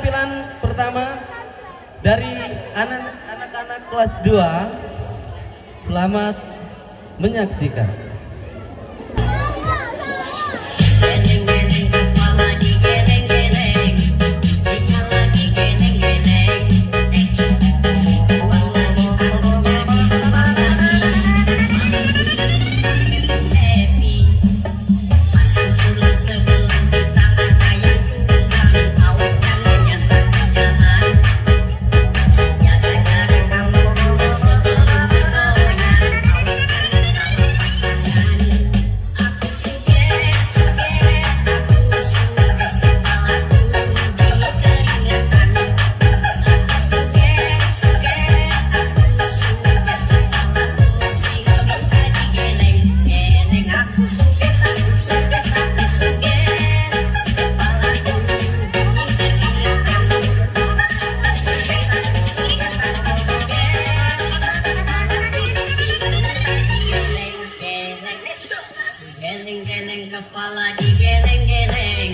penampilan pertama dari anak-anak kelas 2. Selamat menyaksikan. Geleng-geleng kepala digeleng-geleng. Geleng-geleng kepala digeleng-geleng.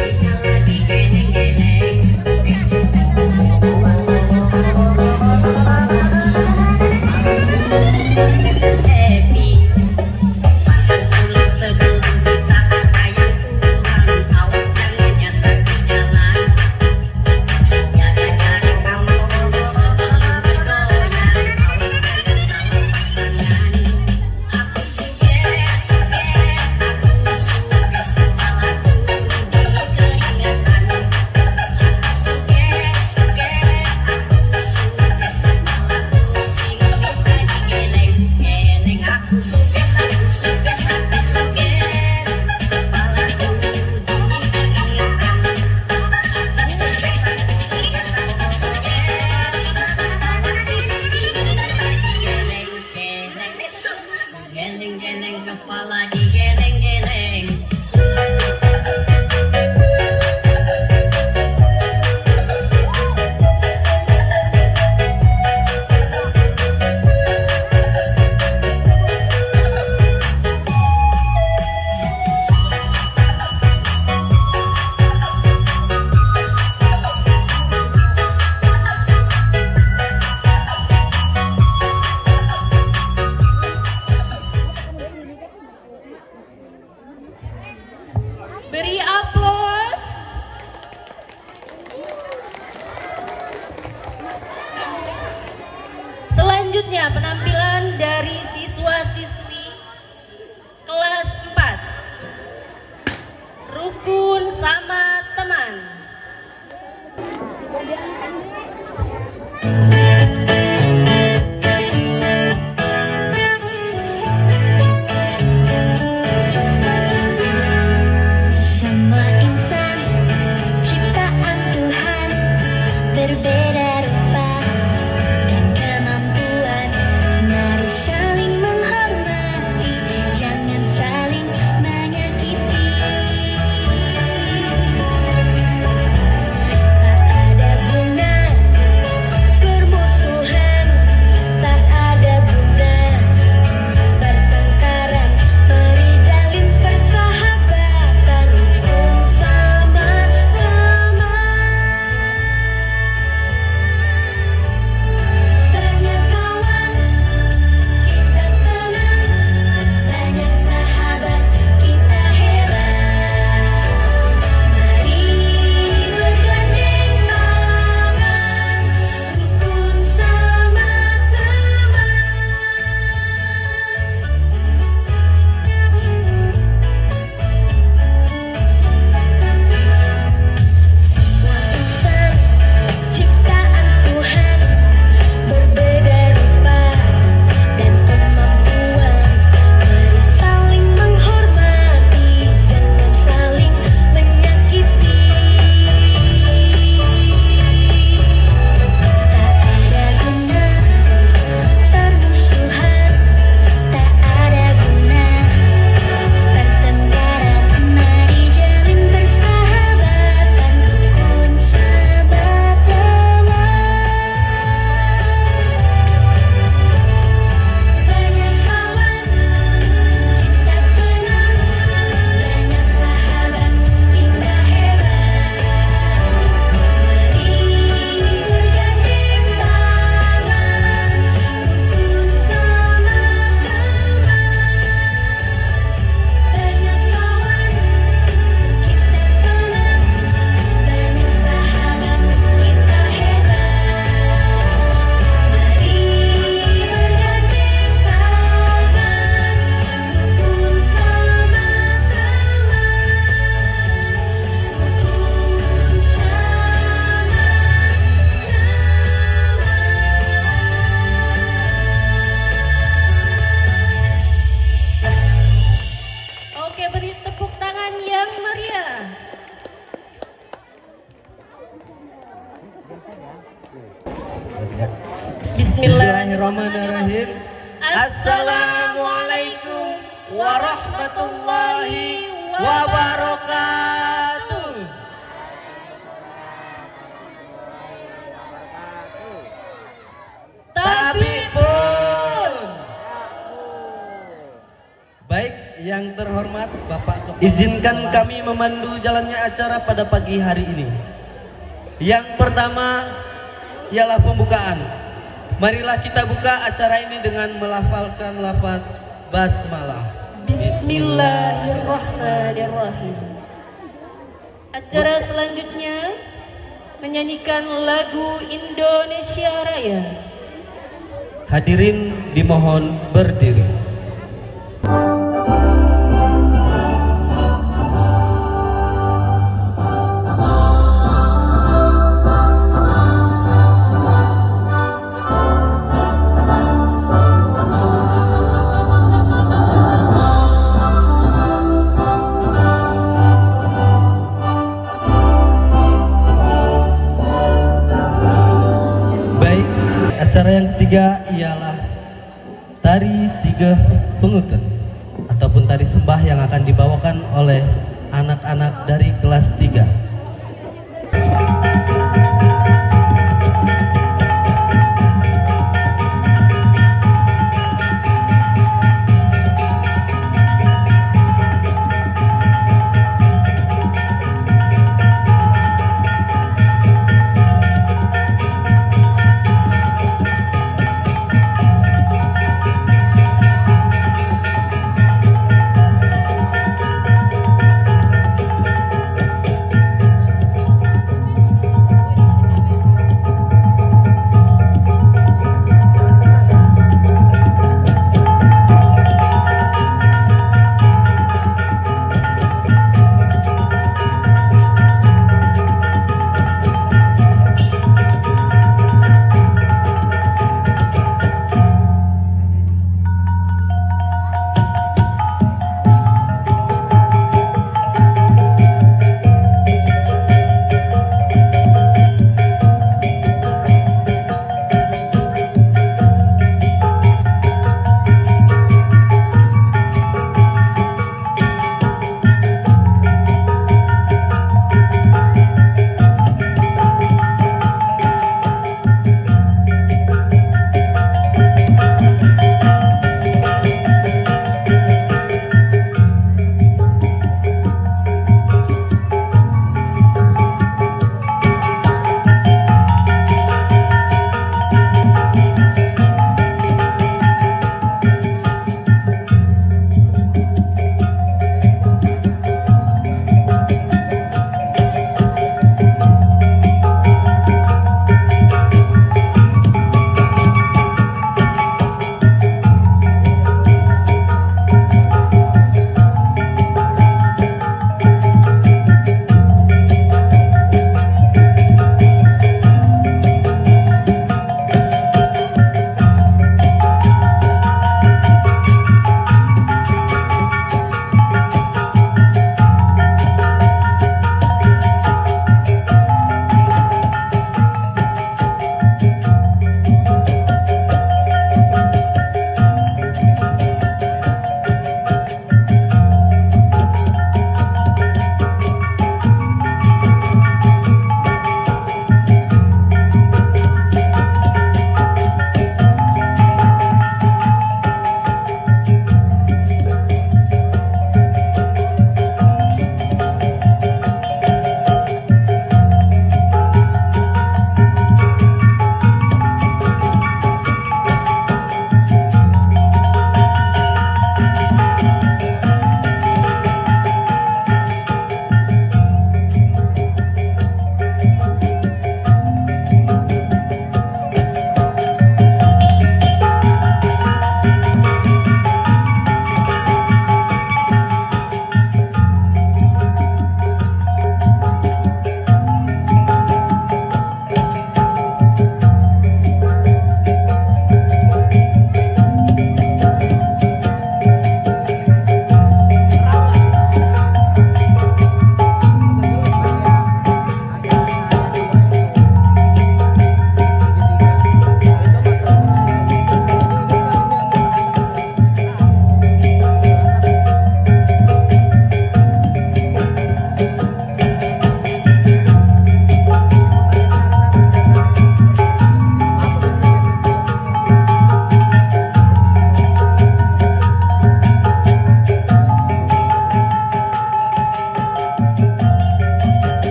Kepala digeleng-geleng. Happy. Makan pulang sebelum kita ada yang kurang. Awas jangan nyasar di jalan. Jaga jarak aman dulu sebelum bergoyang. Awas jangan salah pasangan. Aku suges, suges, aku suges kepalaku di keringetan. Aku suges, suges, aku suges kepalaku sing minta digeleng-geleng. Aku suges, aku suges, aku suges kepalaku di keringetan. Aku suges, aku suges, aku suges kepalaku sing minta digeleng-geleng. Let's go. Geleng-geleng kepala digeleng-geleng. Bismillahirrahmanirrahim. Assalamualaikum warahmatullahi wabarakatuh. Tapi pun. Baik, yang terhormat Bapak Kepala, izinkan kami memandu jalannya acara pada pagi hari ini. Yang pertama ialah pembukaan. Marilah kita buka acara ini dengan melafalkan lafaz basmalah. Bismillahirrahmanirrahim. Acara selanjutnya menyanyikan lagu Indonesia Raya. Hadirin dimohon berdiri. Acara yang ketiga ialah tari sigeh penguten ataupun tari sembah yang akan dibawakan oleh anak-anak dari kelas 3.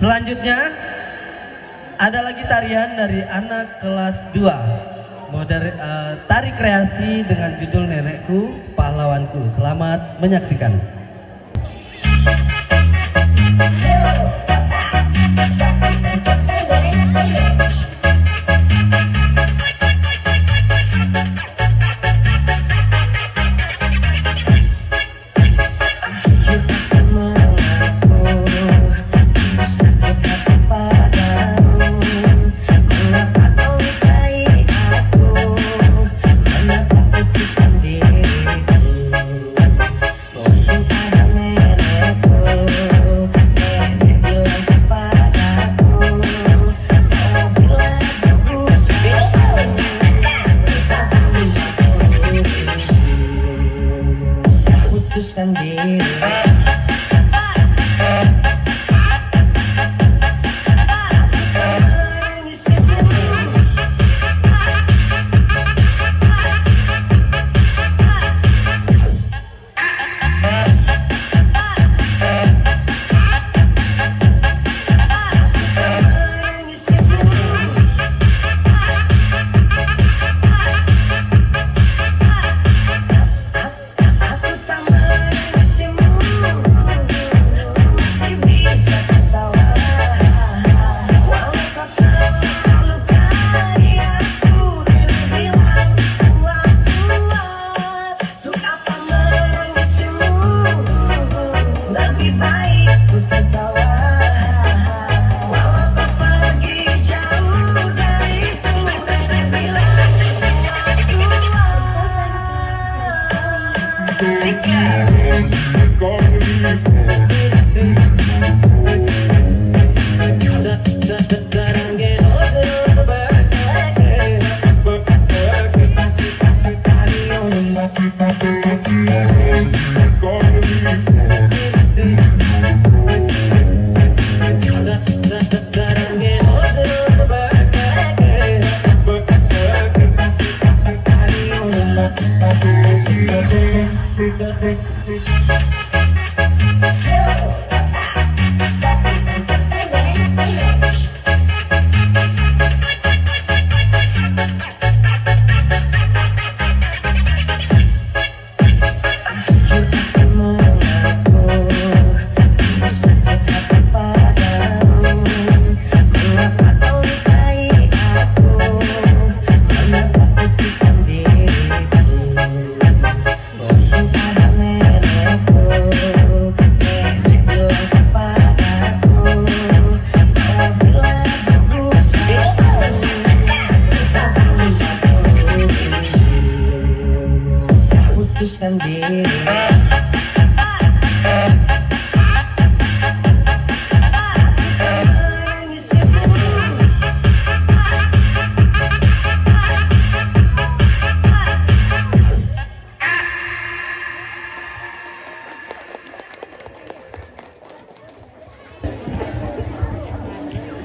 Selanjutnya ada lagi tarian dari anak kelas 2, tari kreasi dengan judul Nenekku Pahlawanku. Selamat menyaksikan.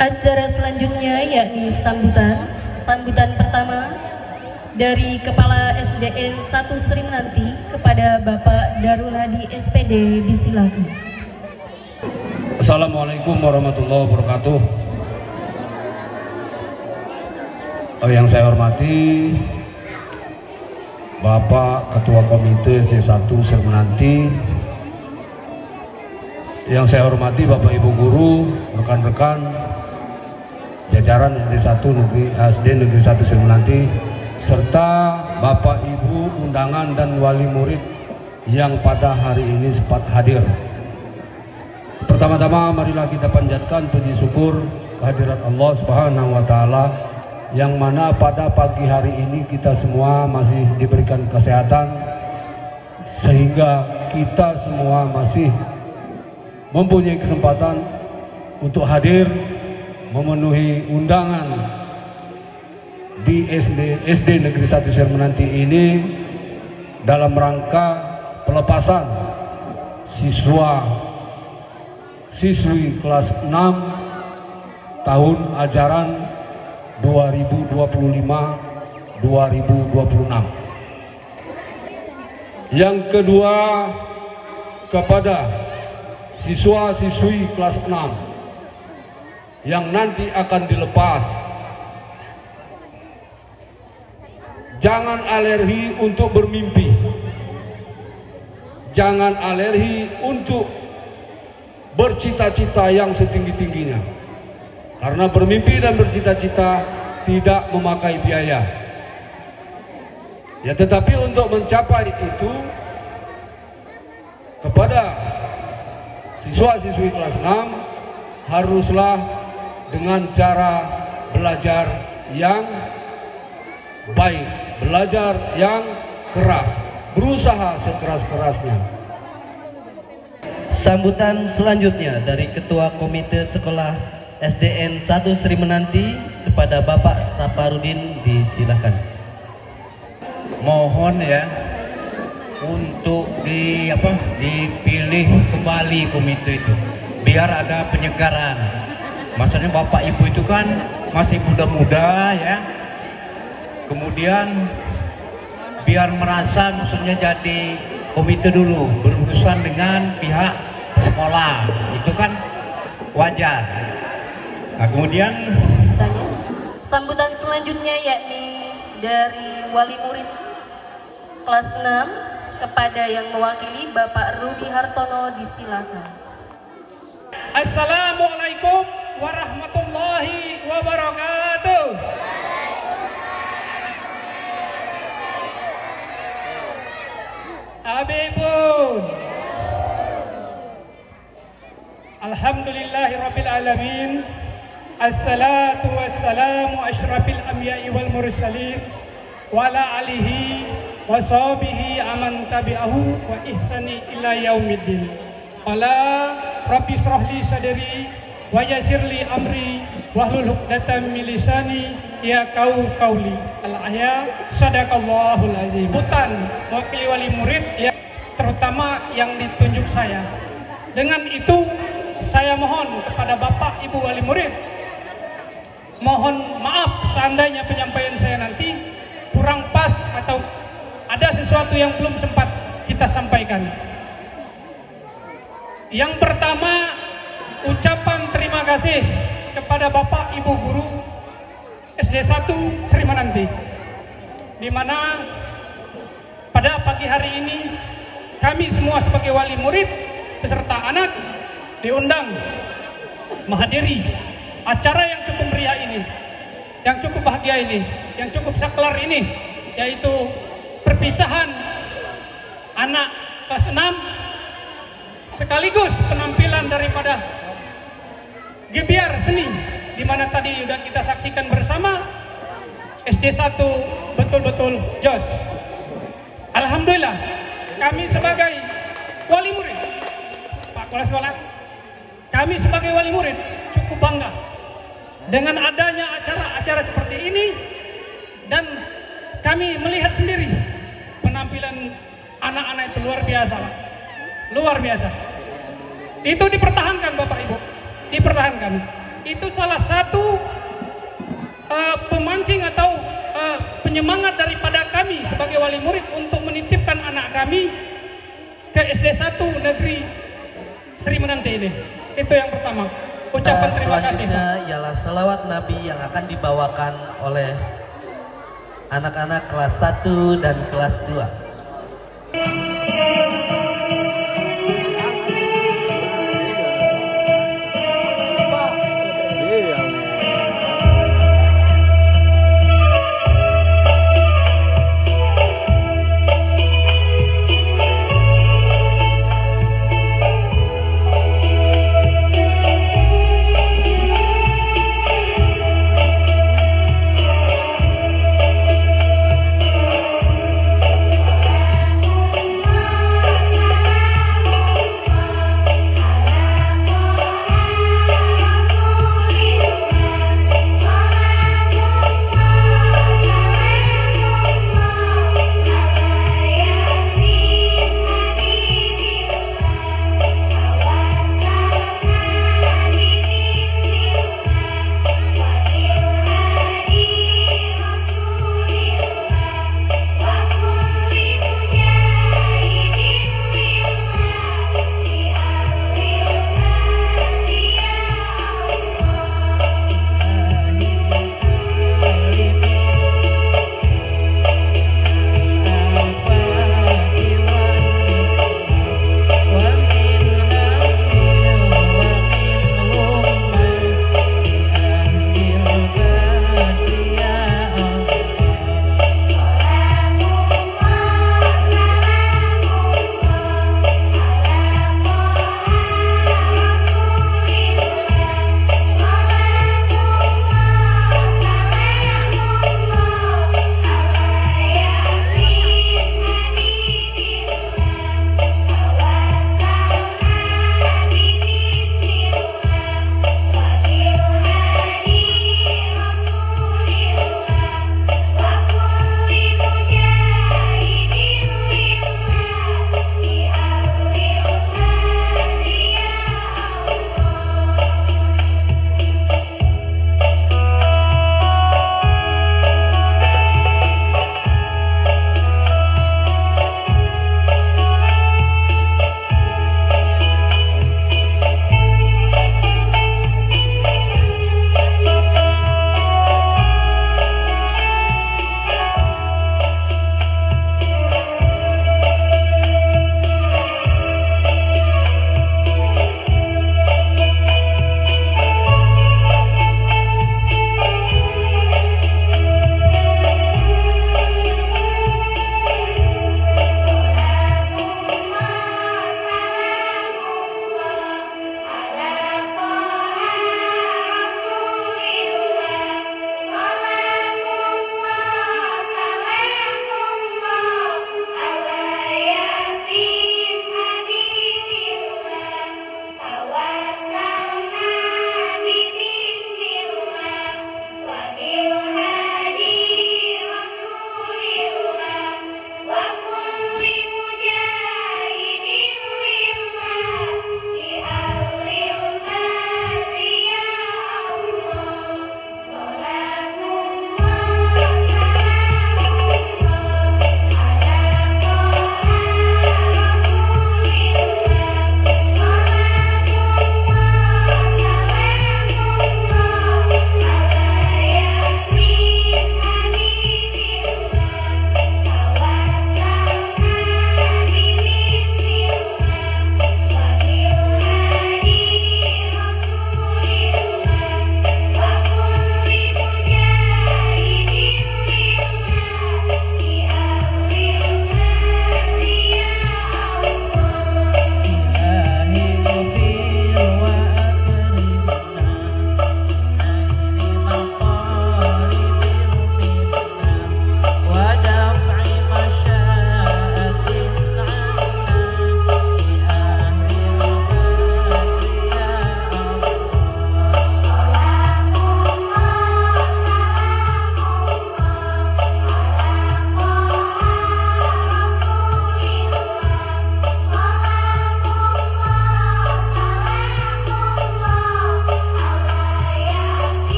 Acara selanjutnya yakni sambutan pertama dari Kepala SDN 1 Sri Menanti kepada Bapak Darul Hadi SPD, disilakan. Assalamualaikum warahmatullahi wabarakatuh. Yang saya hormati Bapak Ketua Komite SD 1 Sri Menanti, yang saya hormati Bapak Ibu Guru, rekan-rekan jajaran SD Negeri 1 Sri Menanti, serta Bapak Ibu undangan dan wali murid yang pada hari ini sempat hadir. Pertama-tama marilah kita panjatkan puji syukur kehadirat Allah Subhanahu wa taala, yang mana pada pagi hari ini kita semua masih diberikan kesehatan, sehingga kita semua masih mempunyai kesempatan untuk hadir memenuhi undangan di SD Negeri 1 Sri Menanti ini dalam rangka pelepasan siswi kelas 6 tahun ajaran 2025-2026. Yang kedua, kepada siswa-siswi kelas 6 yang nanti akan dilepas. Jangan alergi untuk bermimpi. Jangan alergi untuk bercita-cita yang setinggi-tingginya. Karena bermimpi dan bercita-cita tidak memakai biaya. Ya, tetapi untuk mencapai itu, kepada siswa-siswi kelas 6 haruslah dengan cara belajar yang baik, belajar yang keras, berusaha sekeras-kerasnya. Sambutan selanjutnya dari Ketua Komite Sekolah SDN 1 Sri Menanti kepada Bapak Saparudin, disilakan. Mohon ya untuk dipilih kembali komite itu biar ada penyegaran. Maksudnya Bapak Ibu itu kan masih muda-muda ya. Kemudian biar merasa maksudnya jadi komite dulu berurusan dengan pihak sekolah, itu kan wajar. Nah, kemudian Sambutan selanjutnya yakni dari wali murid kelas 6 kepada yang mewakili Bapak Rudi Hartono, disilakan. Assalamualaikum warahmatullahi wabarakatuh. Habibun. Alhamdulillahi rabbil alamin. Assalatu wassalamu asyrafil anbiya'i wal mursalin wa ala alihi wa sahbihi aman tabi'ahu wa ihsani ila yaumiddin. Qala rabbi shrah li sadri wa yassir li amri wahlul 'uqdatam min lisani yafqahu qawli. Al-ahya sadaqallahul azim. Hutan wakili wali murid ya, terutama yang ditunjuk saya. Dengan itu saya mohon kepada Bapak Ibu wali murid, mohon maaf seandainya penyampaian saya nanti kurang pas atau ada sesuatu yang belum sempat kita sampaikan. Yang pertama, ucapan terima kasih kepada Bapak Ibu guru SD 1 Sri Menanti, di mana pada pagi hari ini kami semua sebagai wali murid beserta anak diundang menghadiri acara yang cukup meriah ini, yang cukup bahagia ini, yang cukup saklar ini, yaitu perpisahan anak kelas 6 sekaligus penampilan daripada gebiar seni, di mana tadi sudah kita saksikan bersama. SD 1 betul-betul jos. Alhamdulillah, kami sebagai wali murid, Pak Kepala Sekolah, kami sebagai wali murid cukup bangga dengan adanya acara-acara seperti ini, dan kami melihat sendiri penampilan anak-anak itu luar biasa, Pak. Luar biasa. Itu dipertahankan Bapak Ibu, dipertahankan. Itu salah satu pemancing atau penyemangat daripada kami sebagai wali murid untuk menitipkan anak kami ke SD 1 Negeri Sri Menanti ini. Itu yang pertama. Ucapan terima kasih. Selanjutnya ialah selawat Nabi yang akan dibawakan oleh anak-anak kelas 1 dan kelas 2.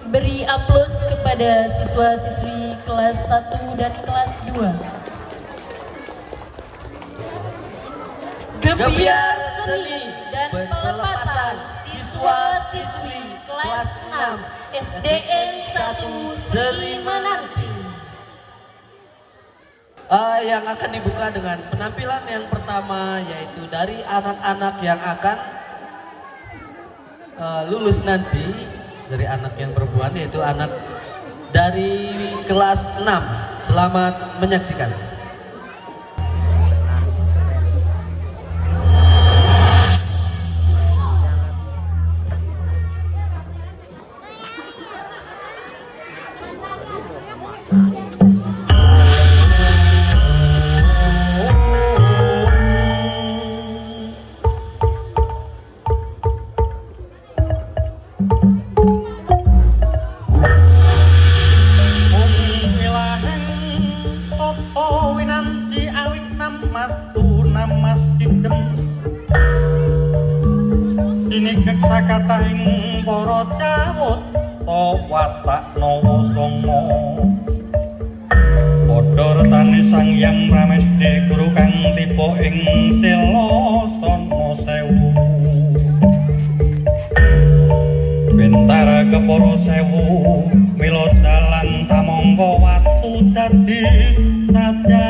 beri aplaus kepada siswa-siswi kelas 1 dan kelas 2. Gebiar seni dan pelepasan siswa-siswi kelas 6 SDN 1 Selimananti. Yang akan dibuka dengan penampilan yang pertama yaitu dari anak-anak yang akan lulus nanti, dari anak yang perempuan yaitu anak dari kelas 6. Selamat menyaksikan. Sakataing para cawut to watak nawa sanga padha retane sang Hyang Pramesti guru kang tiba ing Selasana Sewu bentara kepara sewu mila dalan samangka watu dadi rajaga.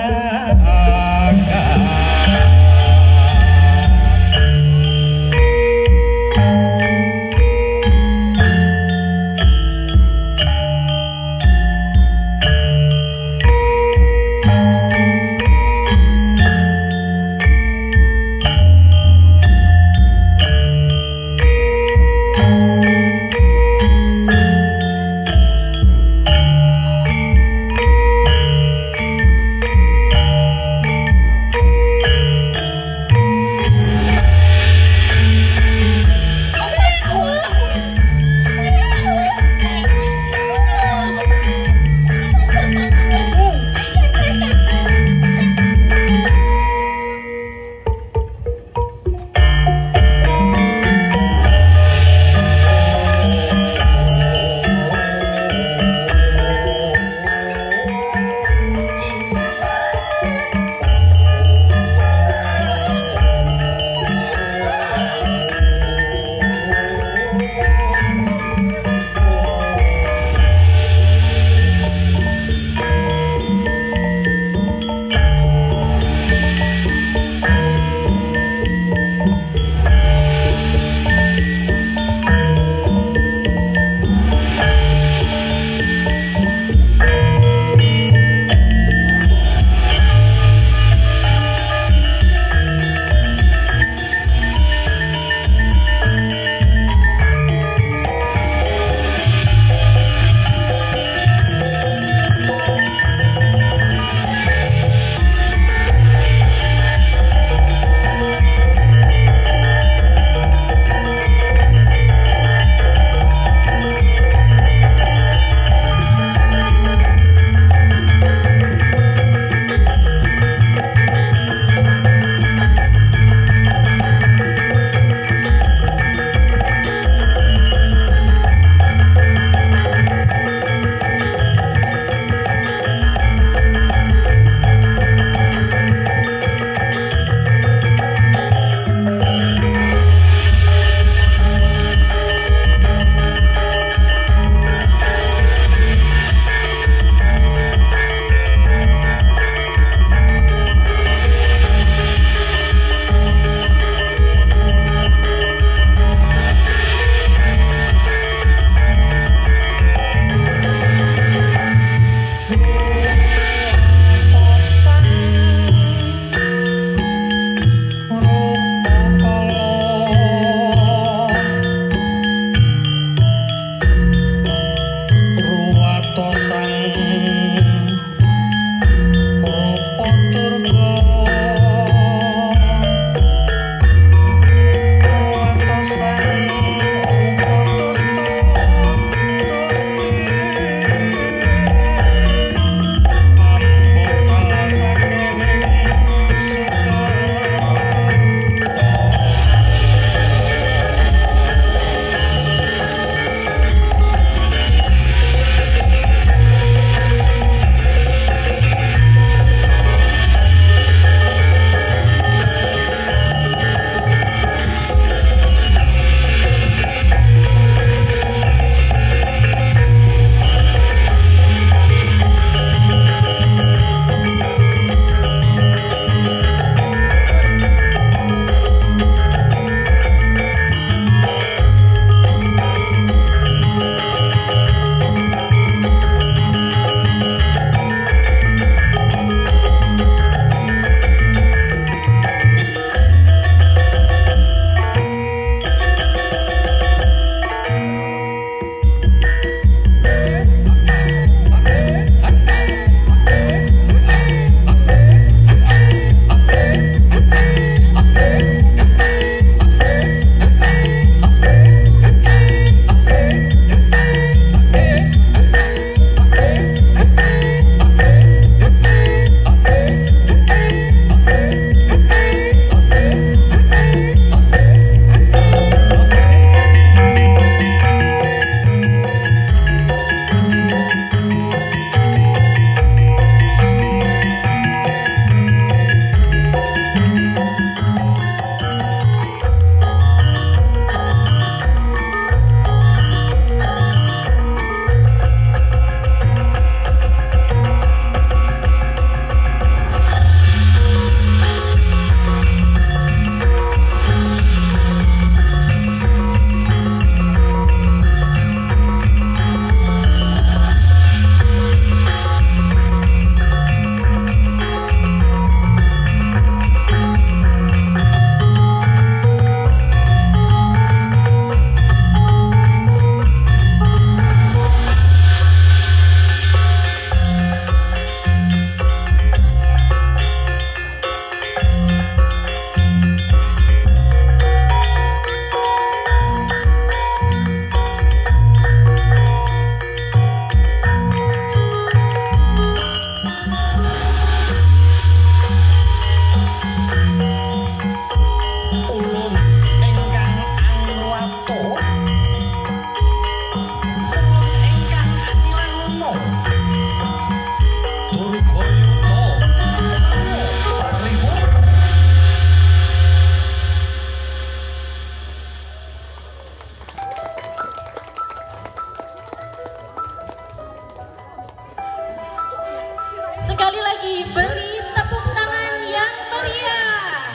Sekali lagi beri tepuk tangan yang meriah.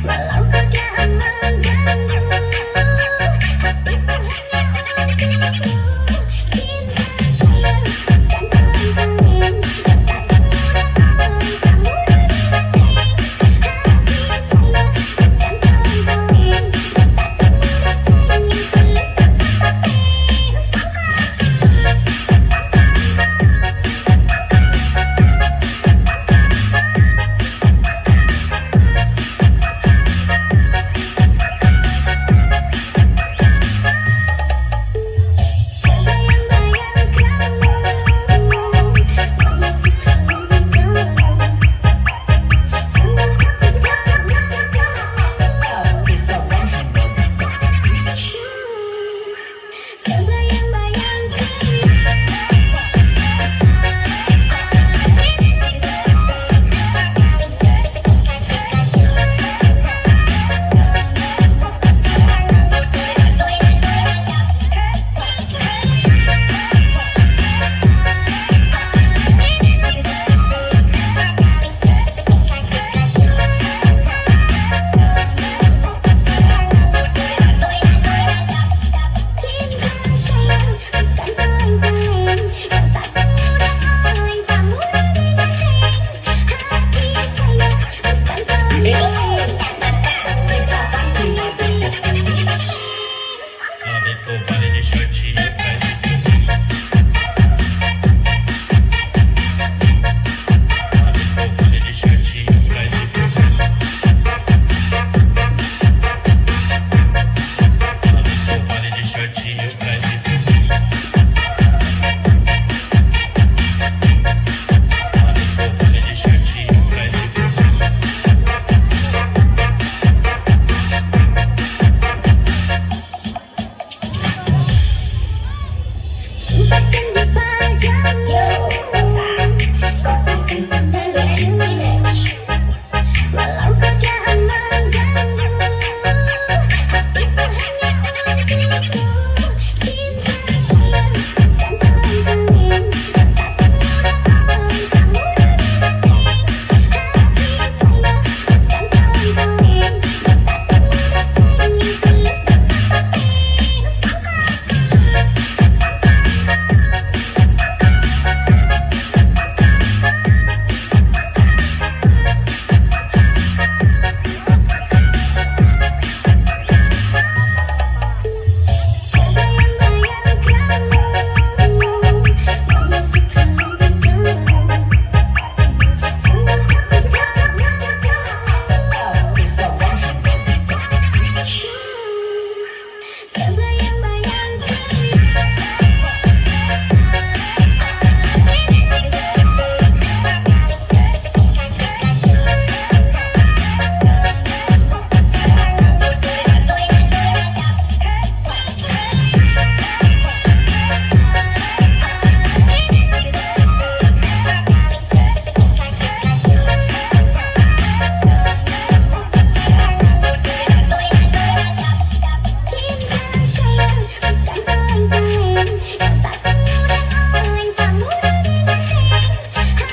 Walau kau tak mengganggu, hatiku hanya untukmu. Cinta sayang dan tantangin, tak murah kamu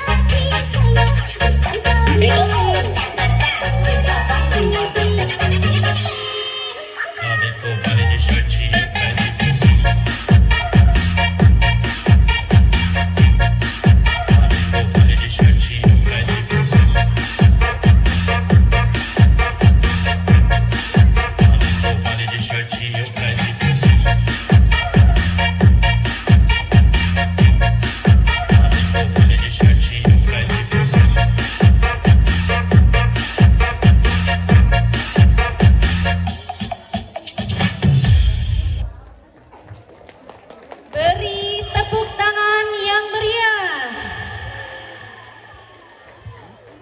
hati sayang dan tantangin, tak murah tulus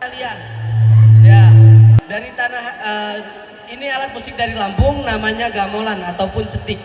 Kalian ya dari tanah ini alat musik dari Lampung namanya gamelan ataupun cetik.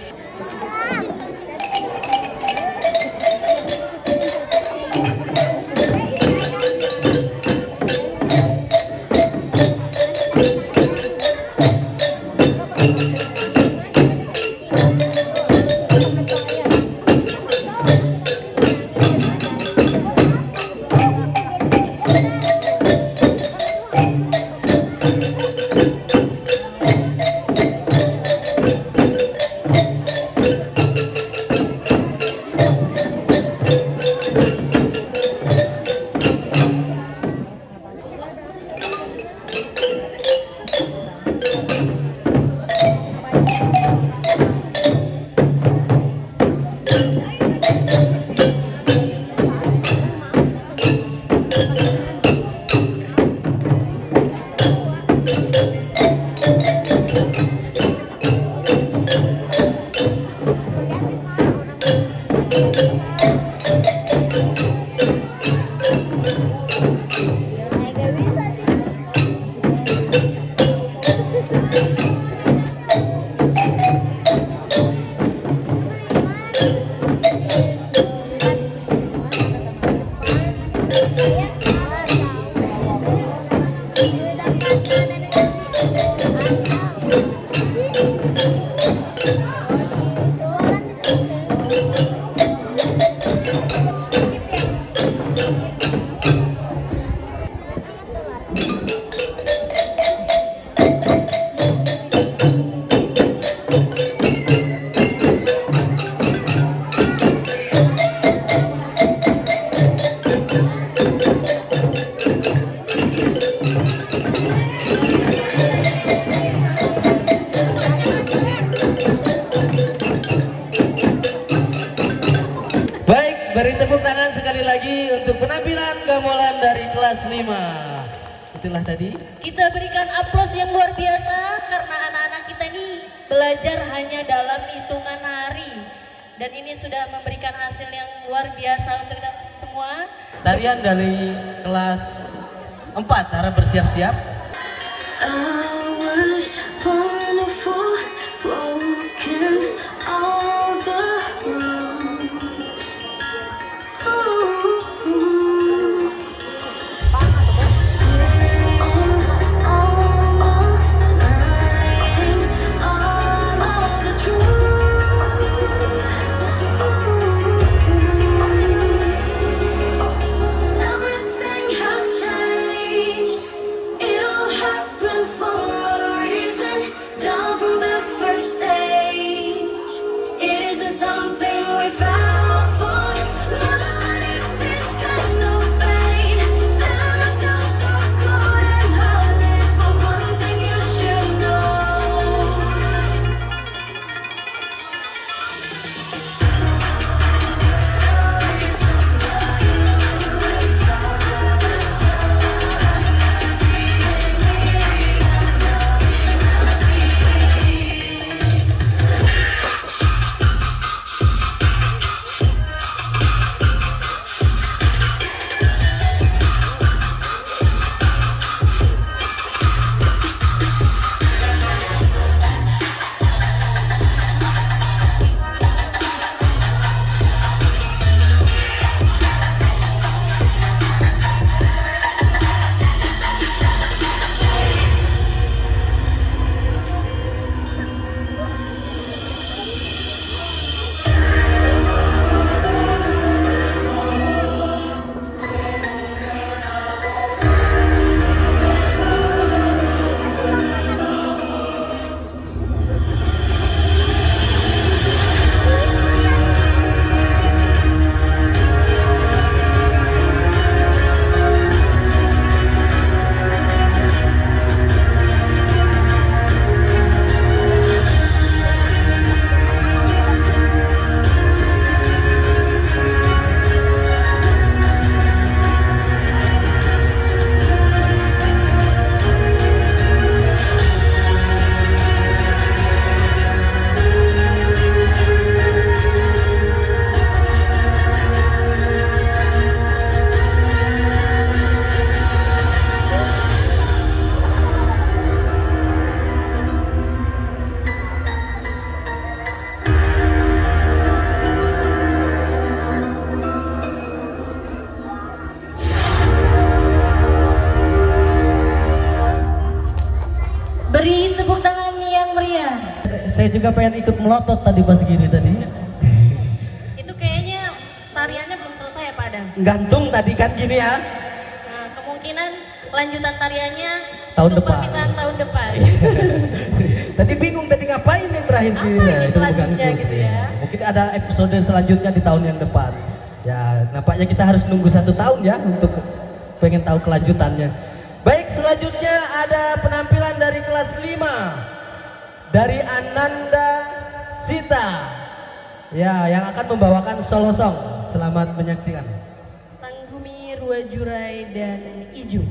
Baik, beri tepuk tangan sekali lagi untuk penampilan gamelan dari kelas 5. Itulah tadi. Kita berikan aplaus yang luar biasa karena anak-anak kita ini belajar hanya dalam hitungan hari. Dan ini sudah memberikan hasil yang luar biasa untuk kita semua. Tarian dari kelas 4, harap bersiap-siap. I was wonderful, broken all the rules. Ooh. Saying all, denying all of the truth. Everything has changed. It all happened for a reason. Down from the first stage. It isn't something we fell for. Never let this kind of pain. Tell myself so good and heartless, but one thing you should know. Beri tepuk tangan yang meriah. Saya juga pengen ikut melotot tadi pas gini tadi. Itu kayaknya tariannya belum selesai ya Pak Adam? Gantung tadi kan gini ya. Nah, kemungkinan lanjutan tariannya Tahun untuk depan. perpisahan tahun depan. Tadi bingung tadi ngapain nih terakhir Apa gini. ini Nah, itu selanjutnya bukan gitu ya? Mungkin ada episode selanjutnya di tahun yang depan. Ya, nampaknya kita harus nunggu 1 tahun ya untuk pengen tahu kelanjutannya. Baik, selanjutnya ada penampilan dari kelas 5 dari Ananda Sita. Ya, yang akan membawakan solo song. Selamat menyaksikan. Sanggumi, Ruwajurai, dan Iju.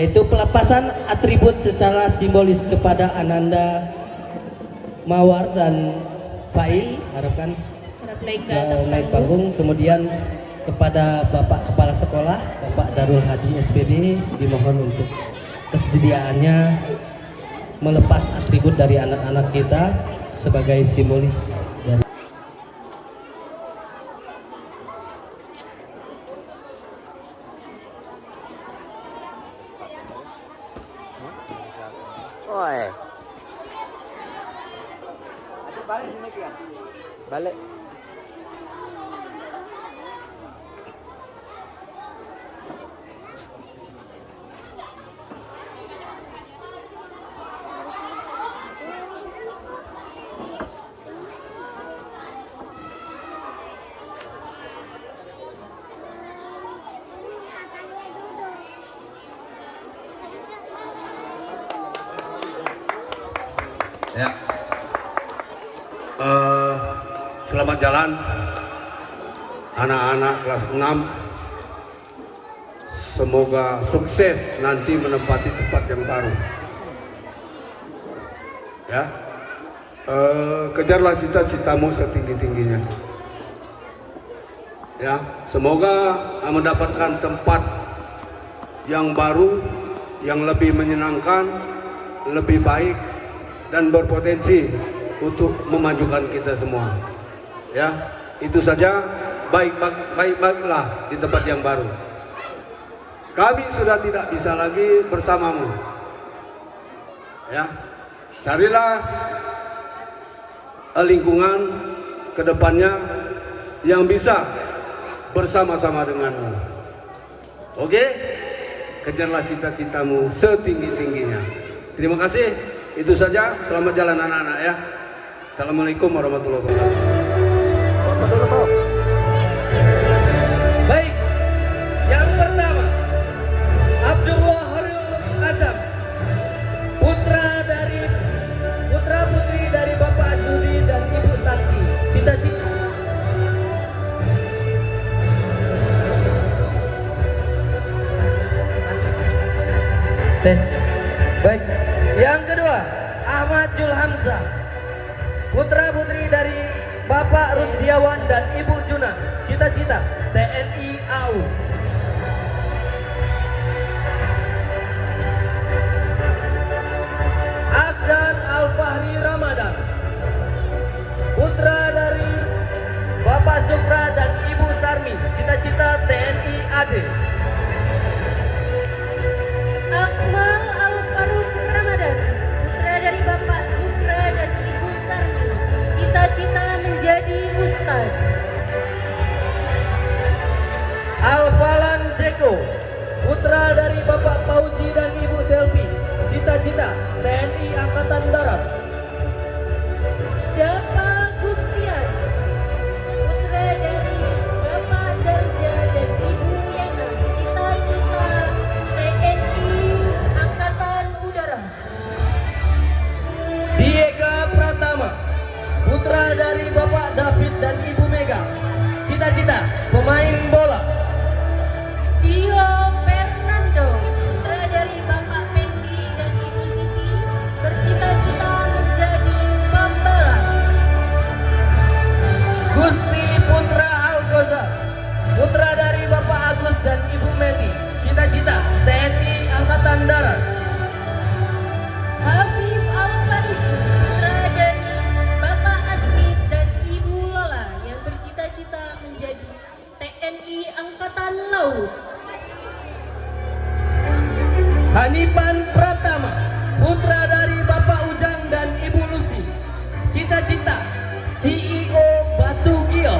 yaitu pelepasan atribut secara simbolis kepada Ananda Mawar dan Faiz. Harapkan Naik ke atas naik panggung. panggung. Kemudian kepada Bapak Kepala Sekolah, Bapak Darul Hadi SPD, dimohon untuk kesediaannya melepas atribut dari anak-anak kita sebagai simbolis dari Balik. Ya. Selamat jalan anak-anak kelas 6. Semoga sukses nanti menempati tempat yang baru. Ya. Kejarlah cita-citamu setinggi-tingginya. Ya, semoga mendapatkan tempat yang baru, yang lebih menyenangkan, lebih baik dan berpotensi untuk memajukan kita semua. Ya, itu saja. Baik-baiklah di tempat yang baru. Kami sudah tidak bisa lagi bersamamu. Ya, carilah lingkungan ke depannya yang bisa bersama-sama denganmu. Oke? Kejarlah cita-citamu setinggi-tingginya. Terima kasih. Itu saja. Selamat jalan anak-anak ya. Assalamualaikum warahmatullahi wabarakatuh. Baik, yang pertama Abdullah Harul Azam, putra putri dari Bapak Zudi dan Ibu Santi. Cita-cita. Tes. Baik. Yang kedua, Ahmad Jul Hamzah, putra putri dari Bapak Rusdiawan dan Ibu Juna. Cita-cita TNI AU. Abdan Al-Fahri Ramadan, putra dari Bapak Sukra dan Ibu Sarmi. Cita-cita TNI AD. Akmal Al-Faruq Ramadan, putra dari Bapak Supra dan Ibu Sarmi. Cita-cita menjadi ustaz. Alfalan Jeko, putra dari Bapak Fauzi dan Ibu Selvi. Cita-cita TNI Angkatan Darat. Dapa Gustian, putra dari Bapak Darja dan Ibu Yana. Cita-cita TNI Angkatan Udara. Diega Pratama, putra dari Bapak David dan Ibu Mega. Cita-cita pemain bola. Dio Fernando, putra dari Bapak Pendi dan Ibu Siti. Bercita-cita menjadi pembalap. Gusti Putra Algoza, putra dari Bapak Agus dan Ibu Meni. Cita-cita TNI Angkatan Darat. Habib Al-Farizi, putra dari Bapak Asmid dan Ibu Lola yang bercita-cita menjadi TNI Angkatan Laut. Hanifan Pratama, putra dari Bapak Ujang dan Ibu Lucy. Cita-cita CEO Batu Gio.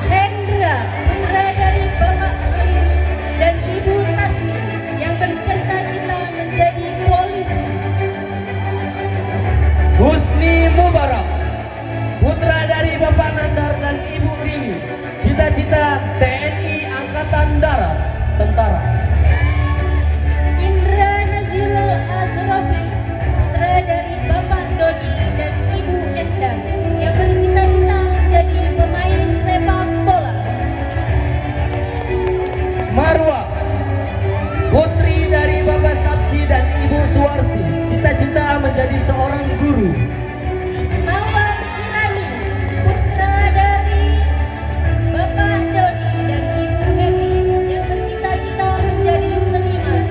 Hendra, putra dari Bapak Khalil dan Ibu Tasmi yang bercita-cita menjadi polisi. Husni Mubarak, putra dari Bapak Nandar dan Ibu Rini. Cita-cita TNI Angkatan Darat, tentara. Indra Nazilul Azrafi, putra dari Bapak Doni dan Ibu Endang yang bercita-cita menjadi pemain sepak bola. Guru. Mawar Irani, putra dari Bapak Doni dan Ibu Heni yang bercita-cita menjadi seniman.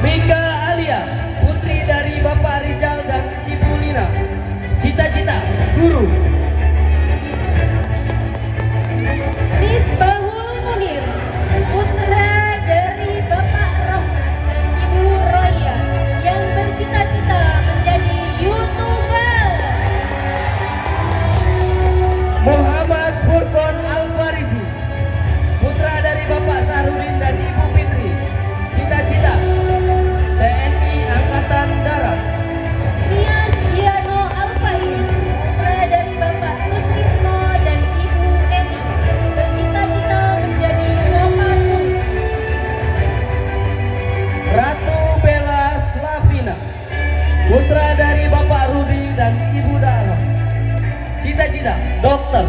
Mika Alia, putri dari Bapak Rizal dan Ibu Lina. Cita-cita guru. Misbahul Munir, putra dari Bapak Rohman dan Ibu Roya yang bercita-cita menjadi YouTuber. Muhammad Furqon Alfarizi, putra dari Bapak Sahrudin dan Ibu Fitri. Cita-cita TNI Angkatan Darat. Tias Diano Alfaiz, putra dari Bapak Sutrisno dan Ibu Eni, bercita-cita menjadi Kopassus. Ratu Bella Slavina, putra dari Bapak Rudi dan Ibu Dara. Cita-cita dokter.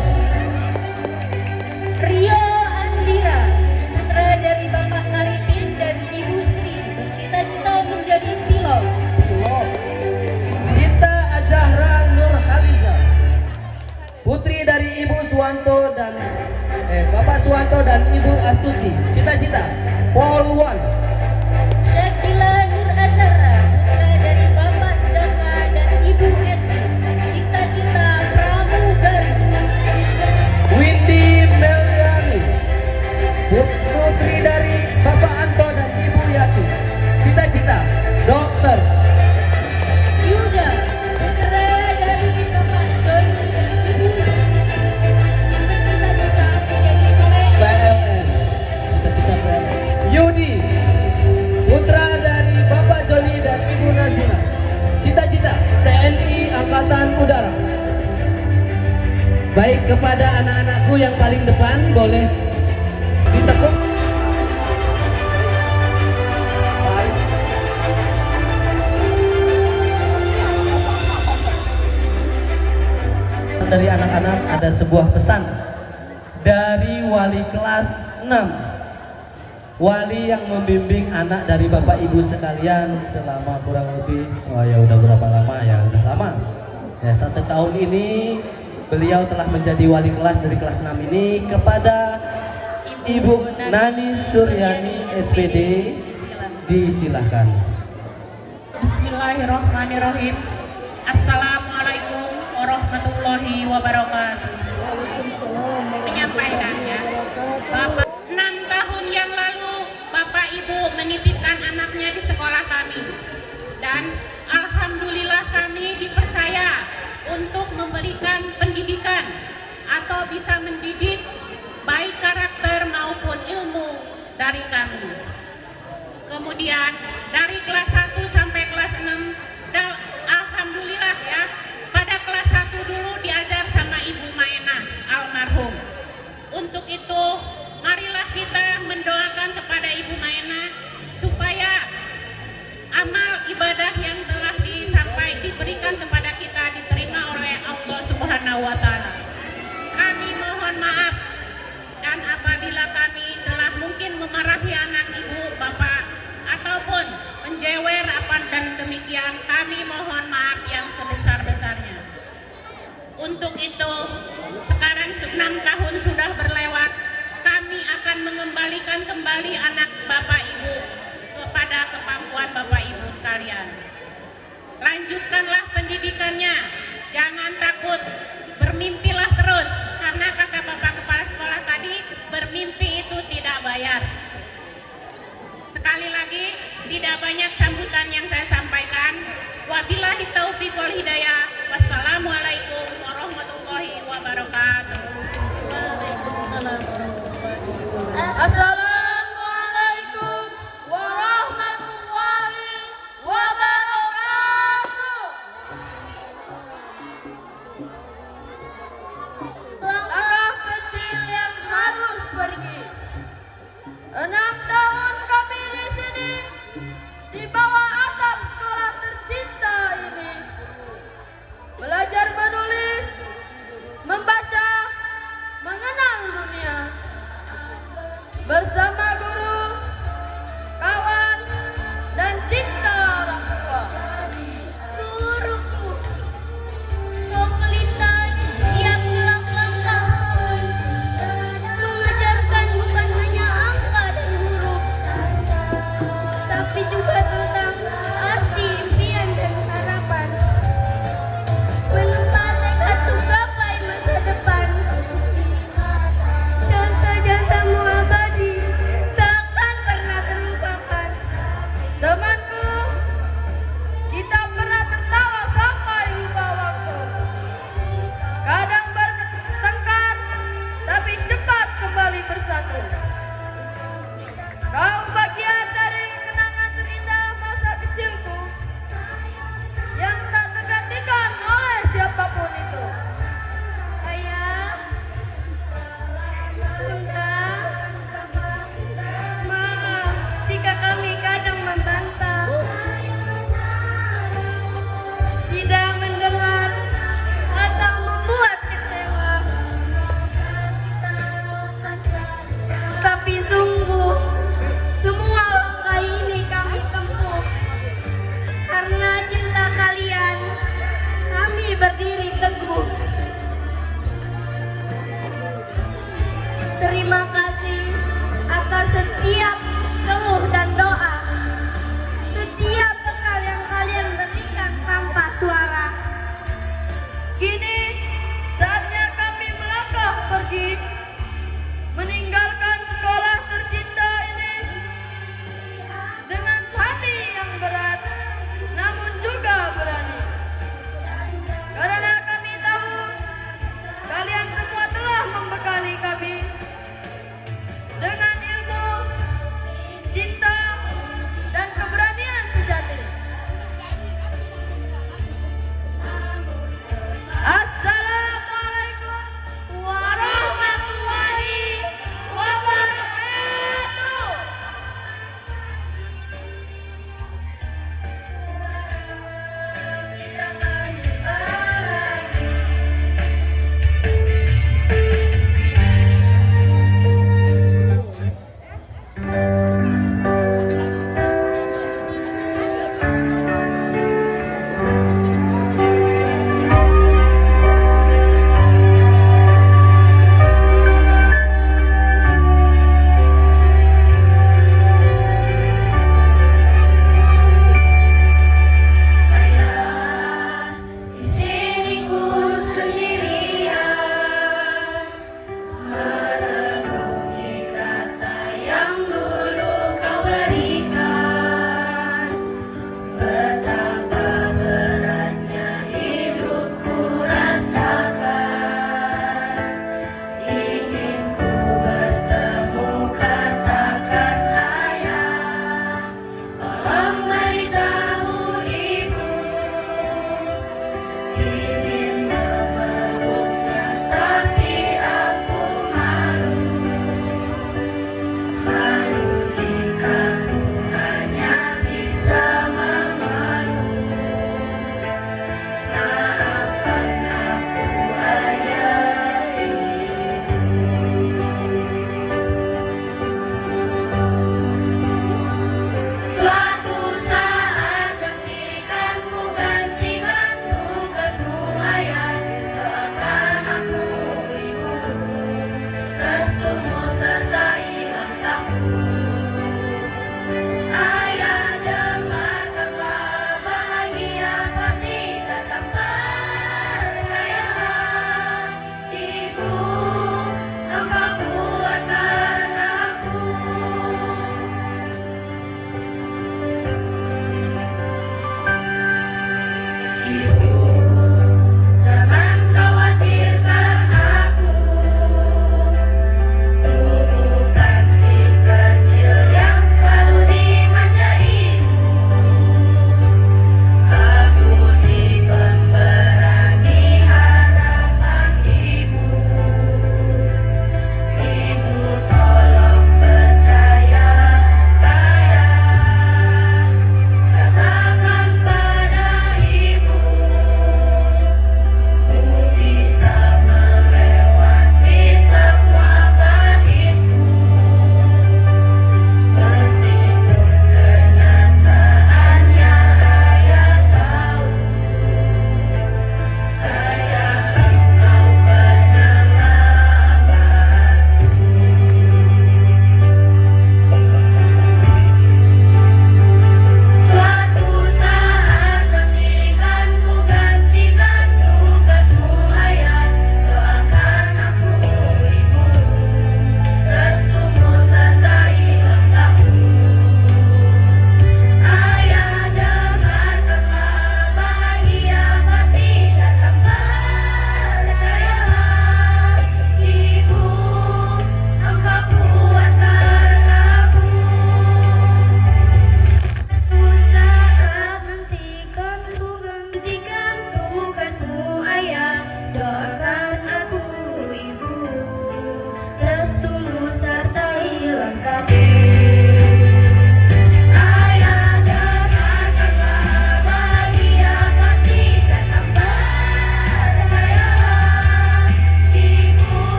Rio Andira, putra dari Bapak Karipin dan Ibu Sri, bercita-cita menjadi pilot. Sinta Ajahra Nurhaliza, putri dari Ibu Suwanto dan Bapak Suwanto dan Ibu Astuti. Cita-cita Polwan. Syakila Nur Azhara, putra dari Bapak Zaka dan Ibu Eti, cita-cita pramugari. Windy Meliani, putri dari Bapak Anto dan Ibu Yati. Cita-cita dokter. Yuda, putra dari Bapak Joni dan Ibu Desi, yang bercita-cita menjadi PLN. Cita-cita PLN. Yudi, putra dari Bapak Joni dan Ibu Nazina. Cita-cita TNI Angkatan Udara. Baik, kepada anak-anakku yang paling depan boleh ditekuk. Baik. Dari anak-anak ada sebuah pesan dari wali kelas 6. Wali yang membimbing anak dari Bapak Ibu sekalian selama kurang lebih, ya udah berapa lama ya, udah lama ya, 1 tahun ini beliau telah menjadi wali kelas dari kelas 6 ini. Kepada Ibu Nani Suryani SPD disilahkan. Bismillahirrahmanirrahim. Assalamualaikum warahmatullahi wabarakatuh. Menyampaikannya, Bapak 6 tahun yang lalu Bapak Ibu menitipkan anaknya di sekolah kami, dan alhamdulillah kami dipercaya untuk memberikan pendidikan atau bisa mendidik baik karakter maupun ilmu dari kami. Kemudian dari kelas 1 sampai kelas 6, dan alhamdulillah ya, pada kelas 1 dulu diajar sama Ibu Maena almarhum. Untuk itu marilah kita mendoakan kepada Ibu Maena supaya amal ibadah yang telah diberikan kepada kita diterima oleh Allah Subhanahu wa Ta'ala. Kami mohon maaf, dan apabila kami telah mungkin memarahi anak ibu, bapak, ataupun menjewer apa dan demikian, kami mohon maaf yang sebesar-besarnya. Untuk itu, sekarang 6 tahun sudah berlewat, kami akan mengembalikan kembali anak bapak ibu kepada kemampuan bapak ibu sekalian. Lanjutkanlah pendidikannya, jangan takut, bermimpilah terus, karena kata Bapak Kepala Sekolah tadi, bermimpi itu tidak bayar. Sekali lagi, tidak banyak sambutan yang saya sampaikan. Wabillahi taufiq wal hidayah. Wassalamualaikum warahmatullahi wabarakatuh. Waalaikumsalam warahmatullahi wabarakatuh. Assalamualaikum warahmatullahi wabarakatuh. Langkah kecil yang harus pergi. 6 tahun kami di sini, di bawah atap sekolah tercinta.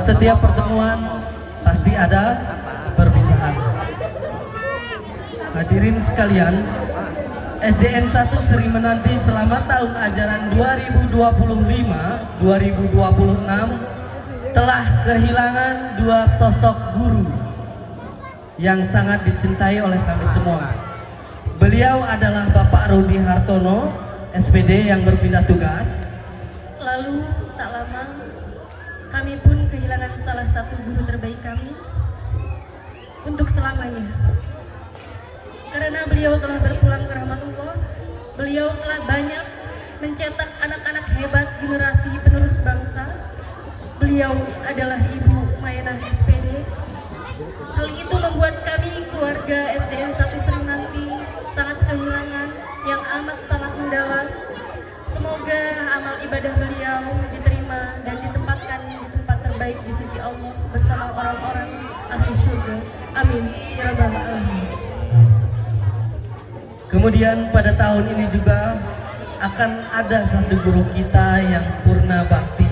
setiap pertemuan pasti ada perpisahan. Hadirin sekalian, SDN 1 Sri Menanti selama tahun ajaran 2025-2026 telah kehilangan dua sosok guru yang sangat dicintai oleh kami semua. Beliau adalah Bapak Rudi Hartono, SPD yang berpindah tugas. Lalu tak lama kami pun kehilangan salah satu guru terbaik kami untuk selamanya. Karena beliau telah berpulang ke rahmatullah, beliau telah banyak mencetak anak-anak hebat generasi penerus bangsa. Beliau adalah Ibu Mayenah SPD. Hal itu membuat kami keluarga SDN 1 Sri Menanti sangat kehilangan yang amat sangat mendalam. Semoga amal ibadah beliau diterima dan ditempatkan di tempat terbaik di sisi Allah bersama orang-orang ahli surga. Amin ya rabbal alamin. Kemudian pada tahun ini juga akan ada satu guru kita yang purna bakti,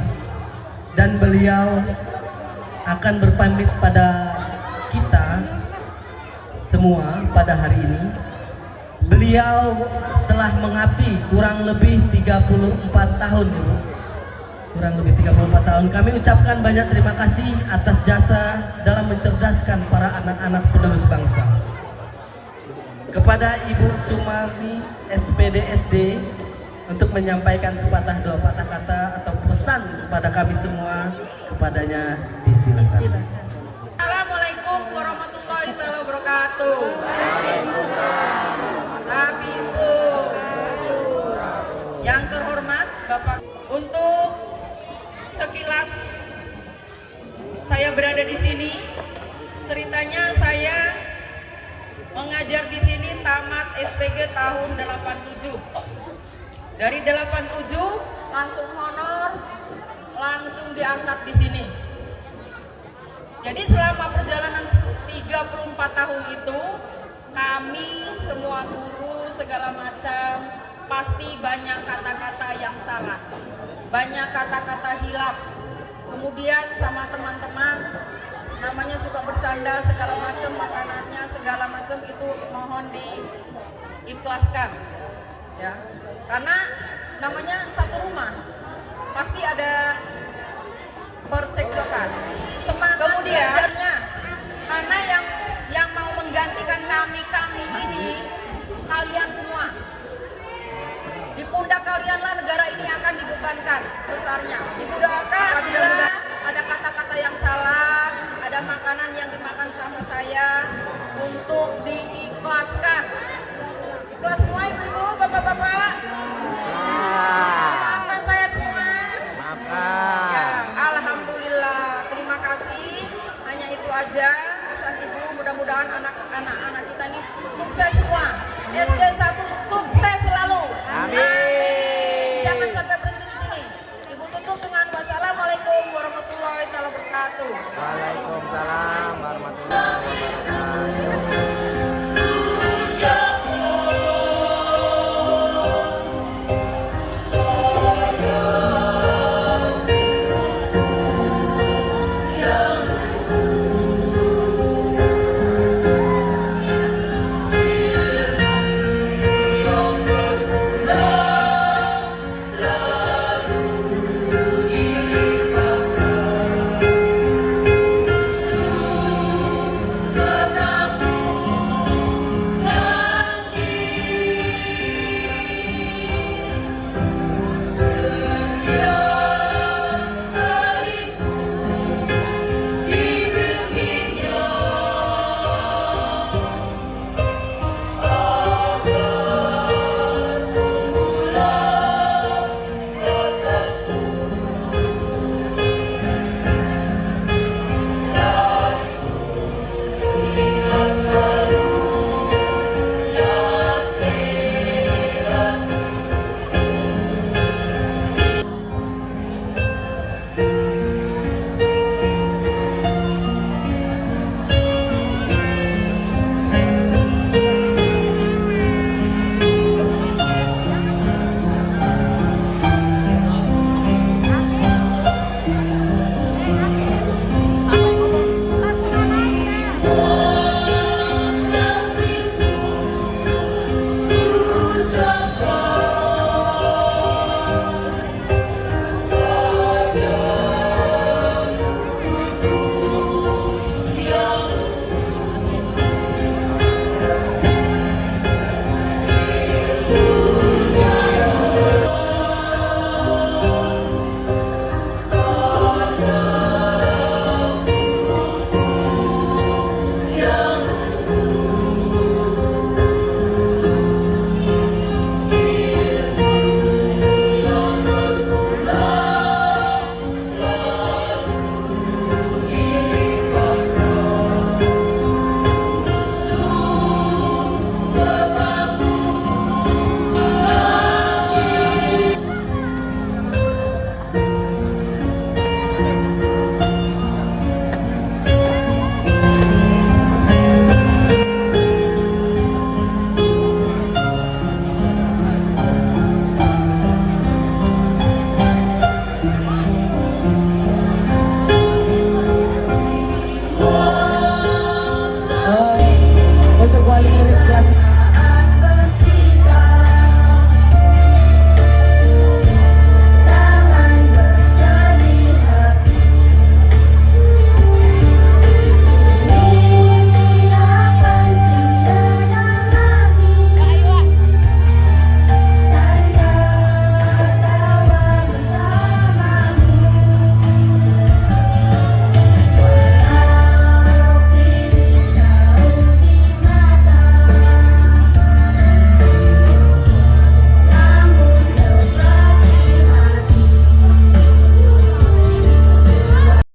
dan beliau akan berpamit pada kita semua pada hari ini. Beliau telah mengabdi kurang lebih 34 tahun, Ibu. Kurang lebih 34 tahun. Kami ucapkan banyak terima kasih atas jasa dalam mencerdaskan para anak-anak penerus bangsa. Kepada Ibu Sumarni SPD SD untuk menyampaikan sepatah dua patah kata atau pesan kepada kami semua, kepadanya disilakan. Assalamualaikum warahmatullahi wabarakatuh. Tapi Ibu yang terhormat Bapak, untuk sekilas saya berada di sini, ceritanya saya mengajar di sini tamat SPG tahun 87. Dari 87 langsung honor, langsung diangkat di sini. Jadi selama perjalanan 34 tahun itu, kami semua guru segala macam pasti banyak kata-kata yang salah, banyak kata-kata hilaf. Kemudian sama teman-teman namanya suka bercanda segala macam, makanannya segala macam itu mohon diikhlaskan ya, karena namanya satu rumah pasti ada percekcokan. Kemudian karena yang mau menggantikan kami ini kalian semua, di pundak kalianlah negara ini akan dibebankan besarnya. Dimudahakan apabila ada kata-kata yang salah, ada makanan yang dimakan sama saya, untuk diikhlaskan. Ikhlas semua ibu-ibu, bapak-bapak? Maafkan saya semua? Ya, alhamdulillah, terima kasih. Hanya itu aja pesan ibu, mudah-mudahan anak-anak kita ini sukses semua. SD